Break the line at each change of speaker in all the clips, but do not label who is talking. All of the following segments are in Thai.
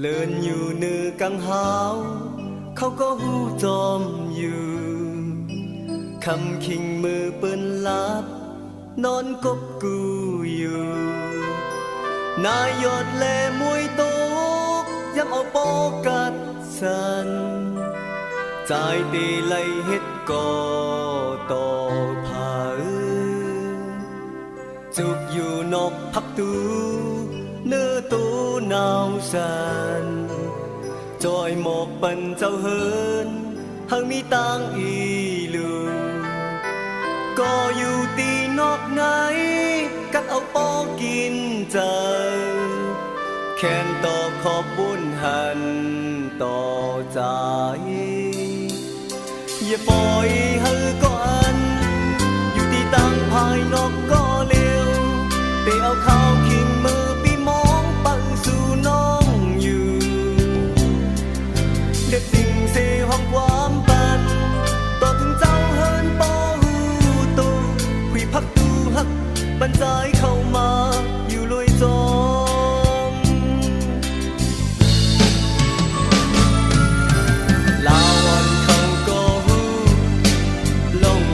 เลินอยู่เนื้อกังหาวเขาก็หูจอมอยู่คำคิงมือเปิ้นลับนอนกบกูอยู่นายยอดแลมวยโตกย้ำเอาปอกัดสันใจตีไลเฮ็ดก่อต่อผาจุกอยู่นอกพักตูเนื้อตูนาวสันจอยหมอกปันเจ้าเฮินหังมีตังอีลูก็อยู่ตีนอกไหนกัดเอาปอกินใจ ค้นต่อขอบบุญหันต่อใจอย่าปล่อยให้ก่อนอยู่ที่ตั้งภายนอกก็เร็วไปเอาข้าวขิงมือปีมองปังสู่น้องอยู่เด็ดสิ่งเสียห้องความปันต่อถึงเจ้าเฮินปอหูตูคุยพักดูฮักบรรจายเข้ามาอยู่ลอยจอ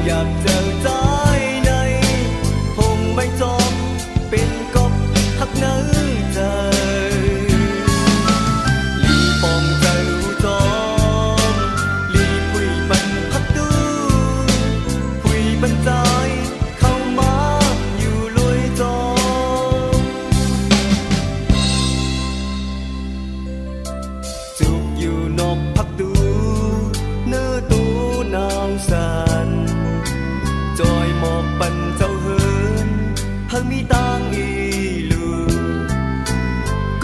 อยากเจอใจในคงไม่จอมเป็นกบหักเนื้อใจลีปองใจจอมลีคุยบันพักดูคุยบรรจายเข้ามาอยู่ลอยจอมจุกอยู่นอกพักดูเนื้อตูนาวสานจอยหมอกปันเจ้าเฮินหักมีต่างอีลู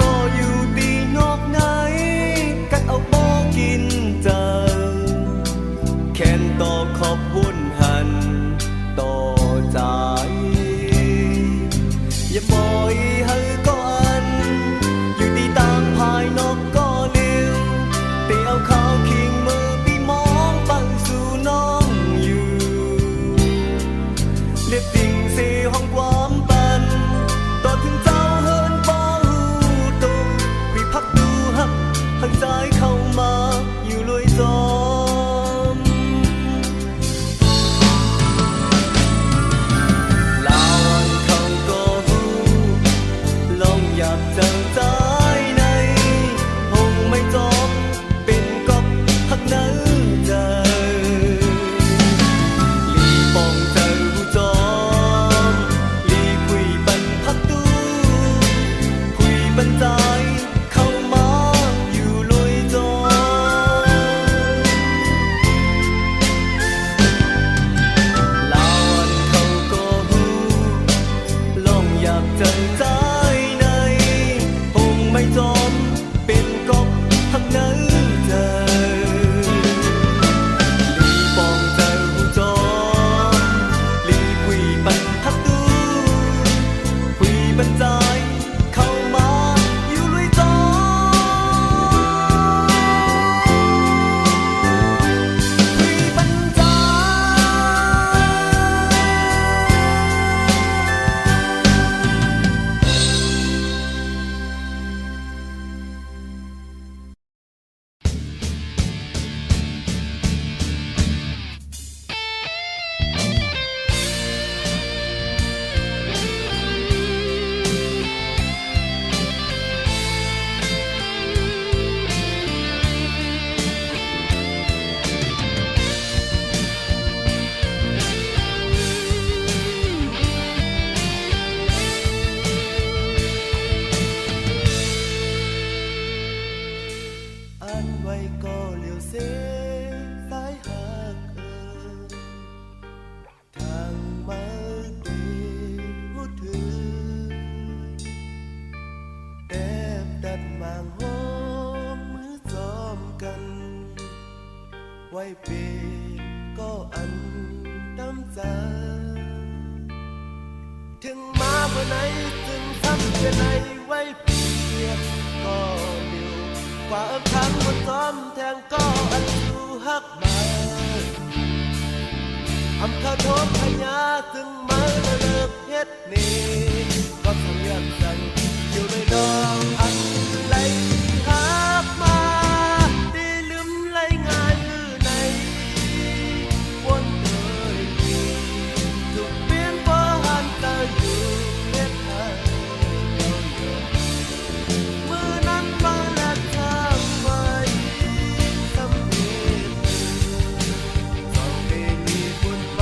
ก็อยู่ตีนอกไหนกัดเอาบ่กินเจอแค้นต่อขอบวุ่นหันต่อใจอย่าปล่อยให้ก่อนอยู่ตีต่างภายนอกก็เร็วไปเอาข้าวขิงมือปีมองปังสู่น้องอยู่เรียบดิ่งเสียห้องความปันต่อถึงเจ้าเฮินปอหูตูคุยพักดูฮักหักใจเข้ามาอยู่ลอยจอมลาวันเขาก็หูลองอยากเจอใจในคงไม่จอมเป็นกบหักเนื้อใจลีปองเจอจอมลีคุยบันพักดูคุยบรรจายเข้ามาอยู่ลอยจอลาวันเขาก็หูลองอยากเจอใจในคงไม่จอมเป็นกบหักเนื้อใจลีปองเจอจอมลีคุยบันพักดูคุยบรรจายเข้ามาอยู่ลอยจอคุยบรรจายอันไว้ก็เลี้ยวเสสายหักทางมาตีหูถือแอบดัดมางหอมมือจอมกันไว้เป็นก็อันดำใจถึงมาเมื่อไหนถึงทำเพื่อไหนไว้เพียงก็เลี้ยวกว่าครั้งบนซ้อมแทงก็อันดูฮักมาอำคาโทษพญาถึงมาเลิกเฮ็ดนี่ก็ทำเรื่องใจอยู่ในดองอันไหลฮักมาตีลืมไหลง่ายหรือในวนเอ่ยถูกเปลี่ยนเพราะหันตาอยู่เฮ็ดให้มือนั้นมาและทางไว้สำเร็จสองปีนี้บุญไป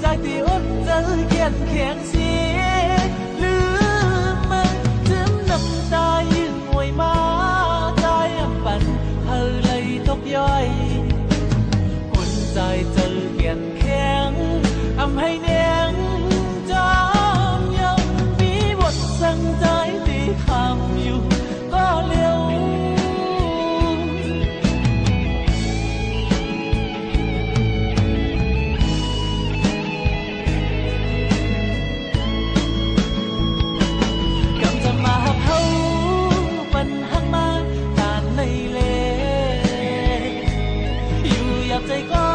ใจที่อดใจเขียนเขียงเสียลืมมั นแข็งอำให้แนงจอมยังมีบทสั่งใจตีคำอยู่ก็เร็วใจก็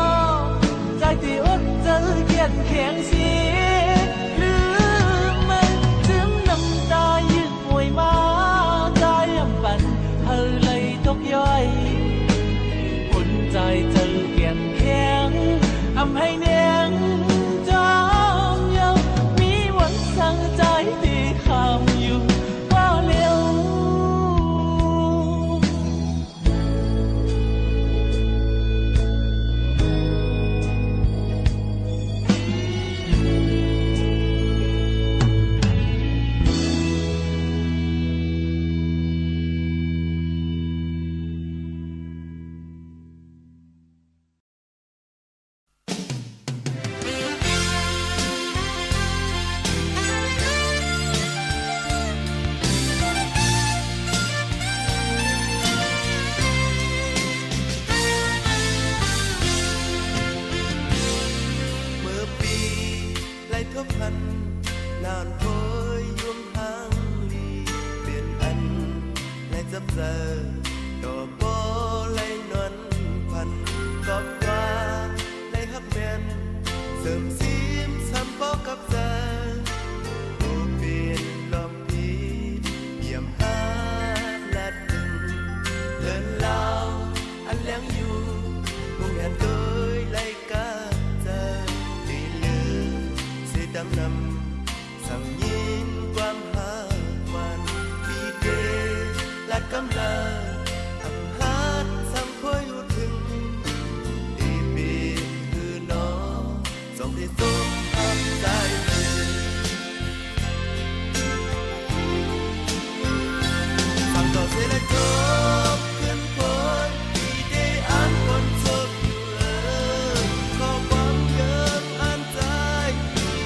ใจที่อดเจอเขียนแข็งสีหรือมันถึงน้ำตายืดมวยมาใจอำปันเธอเลยตกย่อยคนใจเจอเขียนแข็งอำให้แนงจอมยังมีวันสั่งใจที่คำอยู่ว่าเร็ว
นานโพยยุ่มทางลีเปลี่ยนอันและจับเจอต่อโบเลยนวลพันกอบกว่าเลยฮักแมนเสริมซีมซ้ำโบกับเจอโบเปลี่ยนลมพีเยี่ยมหาลัดดึงเดินลาวอันแรงอยู่มุงแหนโดยเลยกาเจอดีลือเสียดังนำสั่งยินความหาวันปีเกและกำลังอังหาดสั่งคอยอยู่ถึงดีปีคือน้องส่งที่สุดทำใจสั่งต่อเสียและจบขึ้นคนที่ได้อ่านคนโศกอยู่ขอความเยินอ่านใจ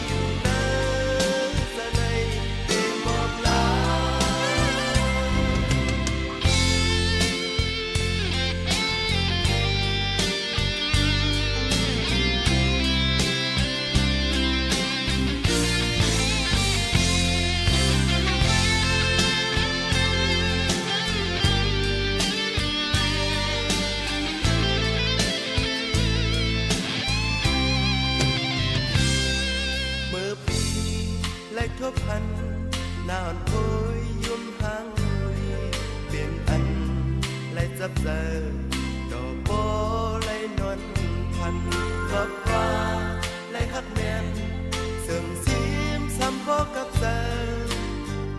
อยู่ในทบพันนานโพยยุ่มหางลีเปลี่ยนอันและจับเจอต่อโบเลยนวลพันครอบคว้าเลยฮักแมนเสริมซีมซ้ำโบกับเจอ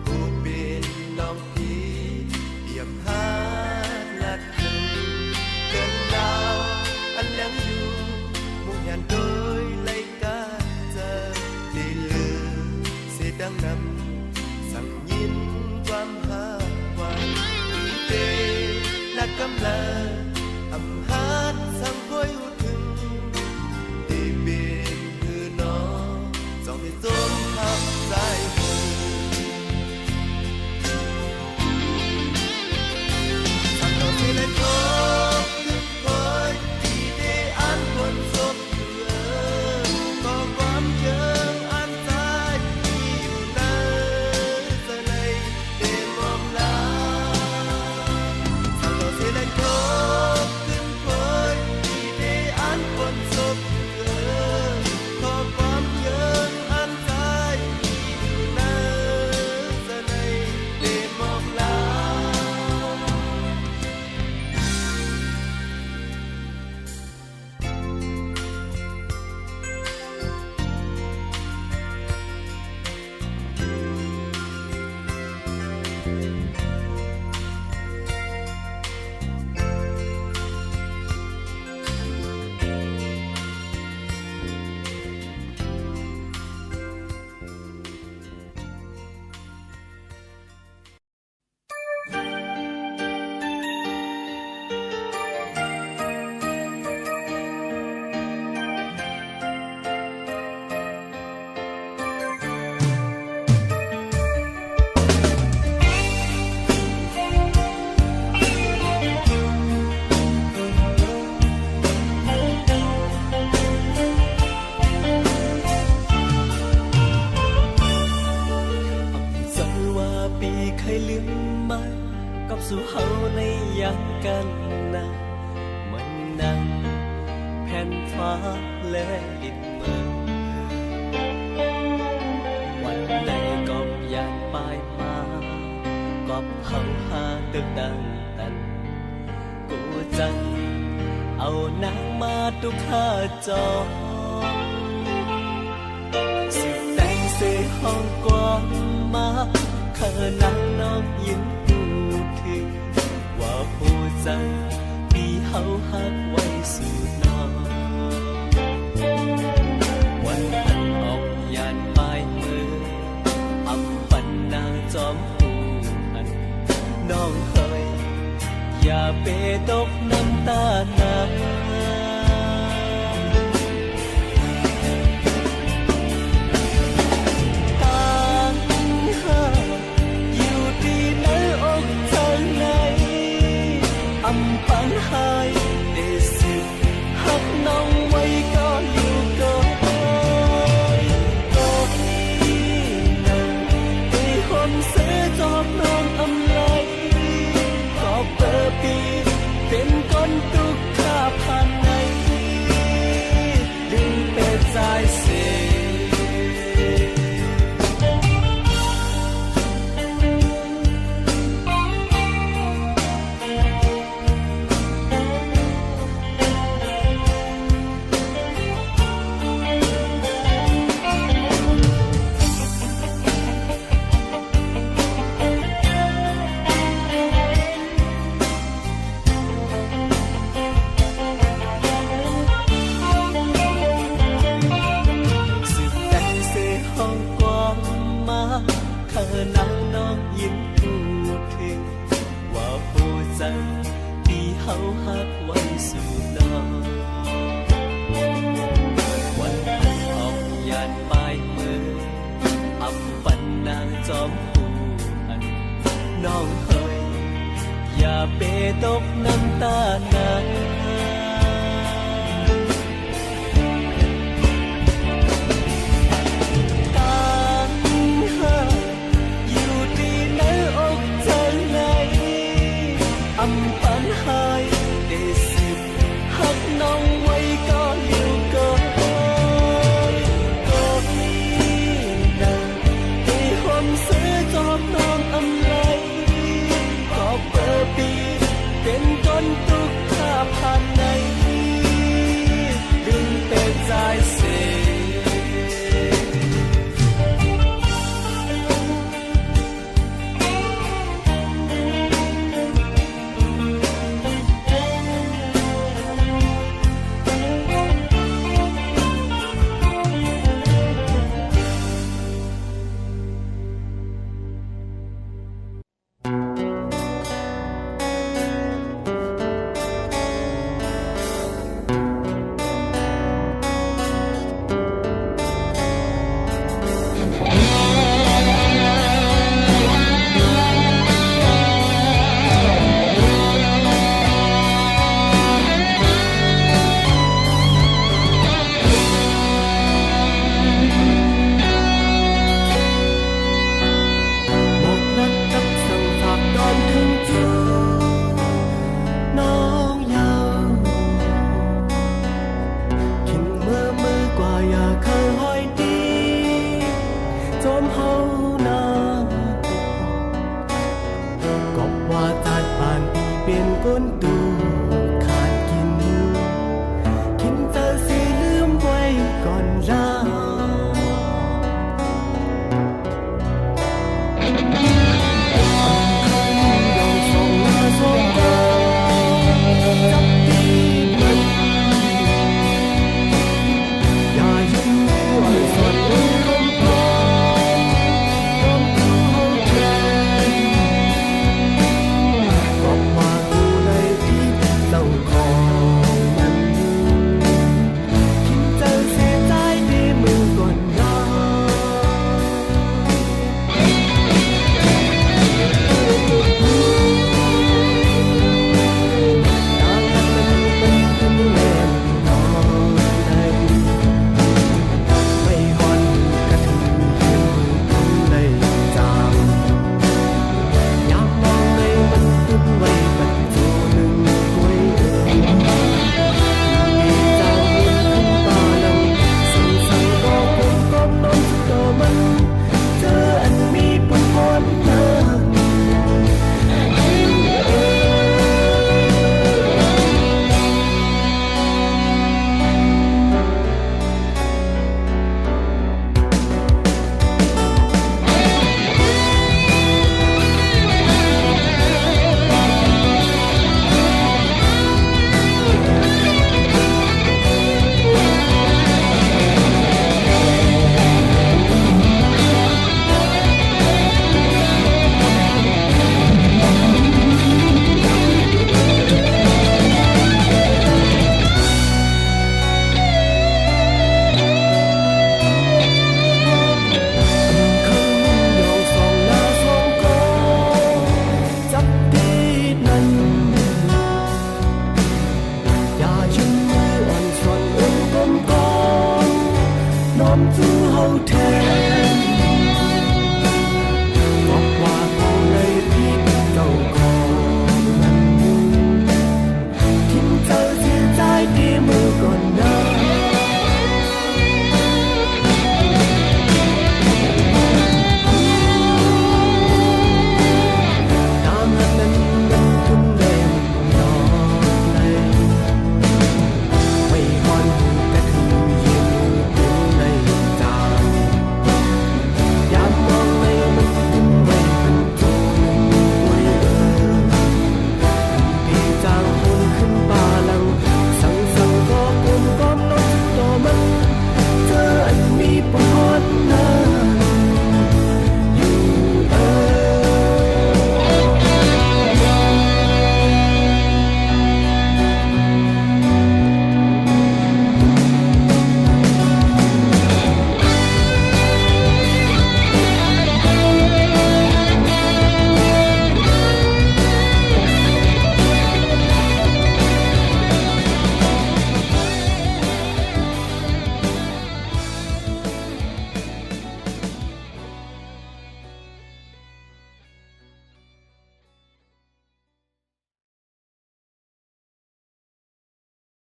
กูเปลี่ยนน้องพีเยี่ยมหาลัดถึงเกินดาวอันยังอยู่มุงยันโดยเลยกาเจอดีลือดังนำสั่งยินความหาวันเดและกำลังอำหาดสั่งคอยอยู่ถึงดีเบียนคือน้องสองที่จมทับใจสั่งต่อที่และจบถึงคอยที่ได้อ่านคนศพอยู่ก็ความเยินอ่านใจเดมอมลาสั่งต่อเสียและจบ ยังกันนะมันนั่งแผ่นฟ้าและดินเมืองวันใดก็อยากไปมาก็เฮาหาตึกดังตันกูจังเอานางมาตุกข้าจองสิแต่งเสห้องกว้างมาเธอนั่งน้องยิ้มดูถึงว่าผู้จังที่เฮาหักไว้สู่น้องวันอันออกยานปลายมืออำปันนางจอมผู้หันน้องเฮยอย่าเปตกน้ำตาหนาอำปันหายได้สิหักน้องไว้ก็อยู่ก็นั่งให้คนเสียจอบน้องอำไลก็เปิดปีเป็นก้นตุกข้าผ่านในดึงเป็ดใจเสียนั่งน้องยิ้มพูดถึงว่าผู้จังที่เฮาหักไว้สู่น้องวันอันออกยานปลายมืออำปันนางจอมผู้หันน้องเฮยอย่าเปตกน้ำตาหนาอำปันหายได้สิหักน้องไว้ก็อยู่ก็นั่งให้คนเสียจอบน้องอำไลก็เปิดปีเป็นก้นตุกข้าผ่านในดึงเป็นใจเสียก้นตุ